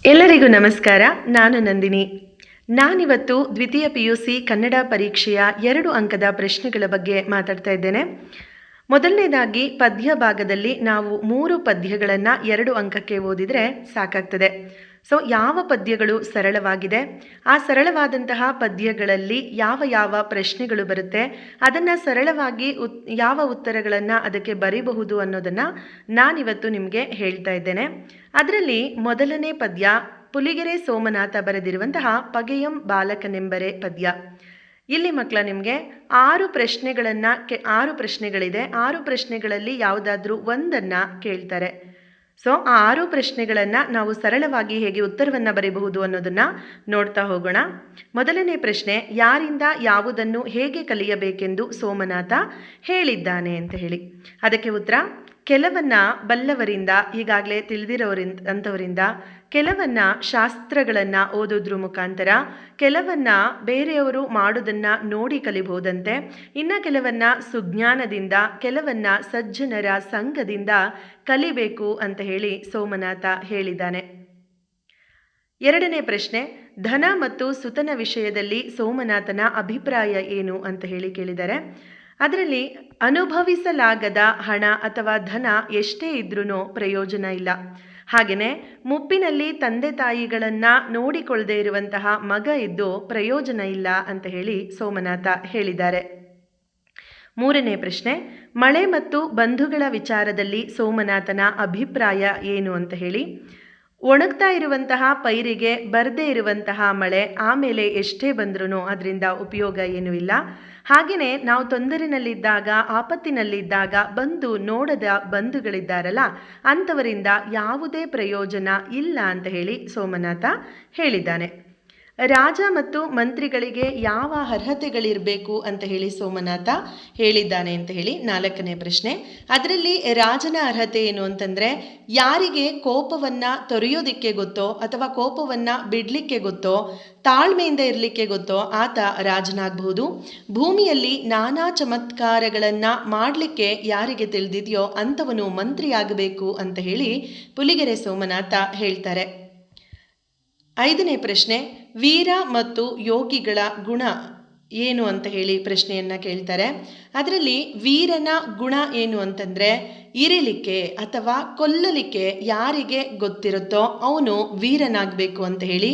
ಎಲ್ಲರಿಗೂ ನಮಸ್ಕಾರ. ನಾನು ನಂದಿನಿ. ನಾನಿವತ್ತು ದ್ವಿತೀಯ PUC ಕನ್ನಡ ಪರೀಕ್ಷೆಯ 2 ಅಂಕದ ಪ್ರಶ್ನೆಗಳ ಬಗ್ಗೆ ಮಾತಾಡ್ತಾ ಇದ್ದೇನೆ. ಮೊದಲನೇದಾಗಿ ಪದ್ಯ ಭಾಗದಲ್ಲಿ ನಾವು 3 ಪದ್ಯಗಳನ್ನು 2 ಅಂಕಕ್ಕೆ ಓದಿದರೆ ಸಾಕಾಗ್ತದೆ. ಯಾವ ಪದ್ಯಗಳು ಸರಳವಾಗಿದೆ, ಆ ಸರಳವಾದಂತಹ ಪದ್ಯಗಳಲ್ಲಿ ಯಾವ ಪ್ರಶ್ನೆಗಳು ಬರುತ್ತೆ, ಅದನ್ನು ಸರಳವಾಗಿ ಯಾವ ಉತ್ತರಗಳನ್ನು ಅದಕ್ಕೆ ಬರೀಬಹುದು ಅನ್ನೋದನ್ನು ನಾನಿವತ್ತು ನಿಮಗೆ ಹೇಳ್ತಾ ಇದ್ದೇನೆ. ಅದರಲ್ಲಿ ಮೊದಲನೇ ಪದ್ಯ ಪುಲಿಗೆರೆ ಸೋಮನಾಥ ಬರೆದಿರುವಂತಹ ಪಗೆಯಂ ಬಾಲಕನೆಂಬರೆ ಪದ್ಯ. ಇಲ್ಲಿ ಮಕ್ಕಳ ನಿಮಗೆ 6 ಪ್ರಶ್ನೆಗಳಿದೆ. 6 ಪ್ರಶ್ನೆಗಳಲ್ಲಿ ಯಾವುದಾದ್ರೂ ಒಂದನ್ನು ಕೇಳ್ತಾರೆ. ಆ 6 ಪ್ರಶ್ನೆಗಳನ್ನು ನಾವು ಸರಳವಾಗಿ ಹೇಗೆ ಉತ್ತರವನ್ನು ಬರೀಬಹುದು ಅನ್ನೋದನ್ನು ನೋಡ್ತಾ ಹೋಗೋಣ. ಮೊದಲನೇ ಪ್ರಶ್ನೆ, ಯಾರಿಂದ ಯಾವುದನ್ನು ಹೇಗೆ ಕಲಿಯಬೇಕೆಂದು ಸೋಮನಾಥ ಹೇಳಿದ್ದಾನೆ ಅಂತ ಹೇಳಿ. ಅದಕ್ಕೆ ಉತ್ತರ, ಕೆಲವನ್ನ ಬಲ್ಲವರಿಂದ, ಈಗಾಗಲೇ ತಿಳಿದಿರೋರಂಥವರಿಂದ, ಕೆಲವನ್ನ ಶಾಸ್ತ್ರಗಳನ್ನು ಓದೋದ್ರ ಮುಖಾಂತರ, ಕೆಲವನ್ನ ಬೇರೆಯವರು ಮಾಡೋದನ್ನು ನೋಡಿ ಕಲಿಬಹುದಂತೆ, ಇನ್ನು ಕೆಲವನ್ನ ಸುಜ್ಞಾನದಿಂದ, ಕೆಲವನ್ನ ಸಜ್ಜನರ ಸಂಘದಿಂದ ಕಲಿಬೇಕು ಅಂತ ಹೇಳಿ ಸೋಮನಾಥ ಹೇಳಿದ್ದಾನೆ. ಎರಡನೇ ಪ್ರಶ್ನೆ, ಧನ ಮತ್ತು ಸುತನ ವಿಷಯದಲ್ಲಿ ಸೋಮನಾಥನ ಅಭಿಪ್ರಾಯ ಏನು ಅಂತ ಹೇಳಿ ಕೇಳಿದ್ದಾರೆ. ಅದರಲ್ಲಿ ಅನುಭವಿಸಲಾಗದ ಹಣ ಅಥವಾ ಧನ ಎಷ್ಟೇ ಇದ್ರೂ ಪ್ರಯೋಜನ ಇಲ್ಲ. ಹಾಗೆಯೇ ಮುಪ್ಪಿನಲ್ಲಿ ತಂದೆ ತಾಯಿಗಳನ್ನು ನೋಡಿಕೊಳ್ಳದೆ ಇರುವಂತಹ ಮಗ ಇದ್ದು ಪ್ರಯೋಜನ ಇಲ್ಲ ಅಂತ ಹೇಳಿ ಸೋಮನಾಥ ಹೇಳಿದ್ದಾರೆ. ಮೂರನೇ ಪ್ರಶ್ನೆ, ಮಳೆ ಮತ್ತು ಬಂಧುಗಳ ವಿಚಾರದಲ್ಲಿ ಸೋಮನಾಥನ ಅಭಿಪ್ರಾಯ ಏನು ಅಂತ ಹೇಳಿ. ಒಣಗ್ತಾ ಇರುವಂತಹ ಪೈರಿಗೆ ಬರದೇ ಇರುವಂತಹ ಮಳೆ ಆಮೇಲೆ ಎಷ್ಟೇ ಬಂದ್ರೂ ಅದರಿಂದ ಉಪಯೋಗ ಏನೂ ಇಲ್ಲ. ಹಾಗೆಯೇ ನಾವು ತೊಂದರೆಯಲ್ಲಿದ್ದಾಗ, ಆಪತ್ತಿನಲ್ಲಿದ್ದಾಗ ಬಂದು ನೋಡದ ಬಂಧುಗಳಿದ್ದಾರಲ್ಲ, ಅಂಥವರಿಂದ ಯಾವುದೇ ಪ್ರಯೋಜನ ಇಲ್ಲ ಅಂತ ಹೇಳಿ ಸೋಮನಾಥ ಹೇಳಿದ್ದಾನೆ. ರಾಜ ಮತ್ತು ಮಂತ್ರಿಗಳಿಗೆ ಯಾವ ಅರ್ಹತೆಗಳಿರಬೇಕು ಅಂತ ಹೇಳಿ ಸೋಮನಾಥ ಹೇಳಿದ್ದಾನೆ ಅಂತ ಹೇಳಿ ನಾಲ್ಕನೇ ಪ್ರಶ್ನೆ. ಅದರಲ್ಲಿ ರಾಜನ ಅರ್ಹತೆ ಏನು ಅಂತಂದರೆ, ಯಾರಿಗೆ ಕೋಪವನ್ನು ತೊರೆಯೋದಿಕ್ಕೆ ಗೊತ್ತೋ ಅಥವಾ ಕೋಪವನ್ನು ಬಿಡಲಿಕ್ಕೆ ಗೊತ್ತೋ, ತಾಳ್ಮೆಯಿಂದ ಇರಲಿಕ್ಕೆ ಗೊತ್ತೋ ಆತ ರಾಜನಾಗಬಹುದು. ಭೂಮಿಯಲ್ಲಿ ನಾನಾ ಚಮತ್ಕಾರಗಳನ್ನು ಮಾಡಲಿಕ್ಕೆ ಯಾರಿಗೆ ತಿಳಿದಿದೆಯೋ ಅಂಥವನು ಮಂತ್ರಿಯಾಗಬೇಕು ಅಂತ ಹೇಳಿ ಪುಲಿಗೆರೆ ಸೋಮನಾಥ ಹೇಳ್ತಾರೆ. ಐದನೇ ಪ್ರಶ್ನೆ, ವೀರ ಮತ್ತು ಯೋಗಿಗಳ ಗುಣ ಏನು ಅಂತ ಹೇಳಿ ಪ್ರಶ್ನೆಯನ್ನು ಕೇಳ್ತಾರೆ. ಅದರಲ್ಲಿ ವೀರನ ಗುಣ ಏನು ಅಂತಂದರೆ, ಇರಲಿಕ್ಕೆ ಅಥವಾ ಕೊಲ್ಲಲಿಕ್ಕೆ ಯಾರಿಗೆ ಗೊತ್ತಿರುತ್ತೋ ಅವನು ವೀರನಾಗಬೇಕು ಅಂತ ಹೇಳಿ,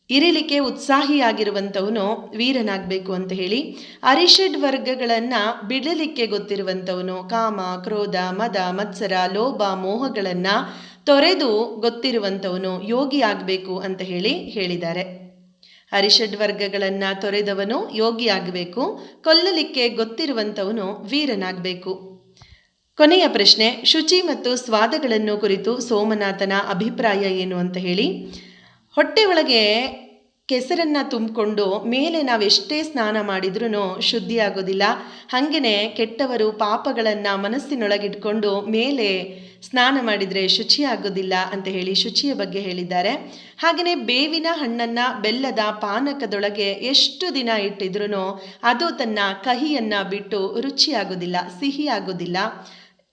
ಇರಲಿಕ್ಕೆ ಉತ್ಸಾಹಿಯಾಗಿರುವಂಥವನು ವೀರನಾಗಬೇಕು ಅಂತ ಹೇಳಿ, ಅರಿಷಡ್ ವರ್ಗಗಳನ್ನು ಬಿಡಲಿಕ್ಕೆ ಗೊತ್ತಿರುವಂಥವನು, ಕಾಮ, ಕ್ರೋಧ, ಮದ, ಮತ್ಸರ, ಲೋಭ, ಮೋಹಗಳನ್ನು ತೊರೆದು ಗೊತ್ತಿರುವಂಥವನು ಯೋಗಿ ಆಗಬೇಕು ಅಂತ ಹೇಳಿ ಹೇಳಿದ್ದಾರೆ. ಅರಿಷಡ್ ವರ್ಗಗಳನ್ನು ತೊರೆದವನು ಯೋಗಿ ಆಗಬೇಕು, ಕೊಲ್ಲಲಿಕ್ಕೆ ಗೊತ್ತಿರುವಂಥವನು ವೀರನಾಗಬೇಕು. ಕೊನೆಯ ಪ್ರಶ್ನೆ, ಶುಚಿ ಮತ್ತು ಸ್ವಾದಗಳನ್ನು ಕುರಿತು ಸೋಮನಾಥನ ಅಭಿಪ್ರಾಯ ಏನು ಅಂತ ಹೇಳಿ. ಹೊಟ್ಟೆ ಒಳಗೆ ಕೆಸರನ್ನು ತುಂಬಿಕೊಂಡು ಮೇಲೆ ನಾವೆಷ್ಟೇ ಸ್ನಾನ ಮಾಡಿದ್ರೂ ಶುದ್ಧಿ ಆಗೋದಿಲ್ಲ. ಹಾಗೆಯೇ ಕೆಟ್ಟವರು ಪಾಪಗಳನ್ನು ಮನಸ್ಸಿನೊಳಗಿಟ್ಕೊಂಡು ಮೇಲೆ ಸ್ನಾನ ಮಾಡಿದರೆ ಶುಚಿ ಆಗೋದಿಲ್ಲ ಅಂತ ಹೇಳಿ ಶುಚಿಯ ಬಗ್ಗೆ ಹೇಳಿದ್ದಾರೆ. ಹಾಗೆಯೇ ಬೇವಿನ ಹಣ್ಣನ್ನು ಬೆಲ್ಲದ ಪಾನಕದೊಳಗೆ ಎಷ್ಟು ದಿನ ಇಟ್ಟಿದ್ರೂ ಅದು ತನ್ನ ಕಹಿಯನ್ನು ಬಿಟ್ಟು ರುಚಿಯಾಗೋದಿಲ್ಲ, ಸಿಹಿ ಆಗೋದಿಲ್ಲ.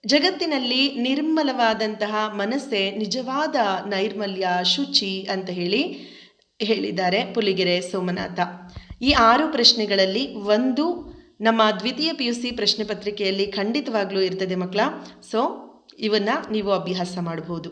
ಜಗತ್ತಿನಲ್ಲಿ ನಿರ್ಮಲವಾದಂತಹ ಮನಸ್ಸೇ ನಿಜವಾದ ನೈರ್ಮಲ್ಯ, ಶುಚಿ ಅಂತ ಹೇಳಿ ಹೇಳಿದ್ದಾರೆ ಪುಲಿಗೆರೆ ಸೋಮನಾಥ. ಈ 6 ಪ್ರಶ್ನೆಗಳಲ್ಲಿ ಒಂದು ನಮ್ಮ ದ್ವಿತೀಯ PUC ಪ್ರಶ್ನೆ ಪತ್ರಿಕೆಯಲ್ಲಿ ಖಂಡಿತವಾಗ್ಲೂ ಇರ್ತದೆ ಮಕ್ಕಳ. ಇವನ್ನ ನೀವು ಅಭ್ಯಾಸ ಮಾಡಬಹುದು.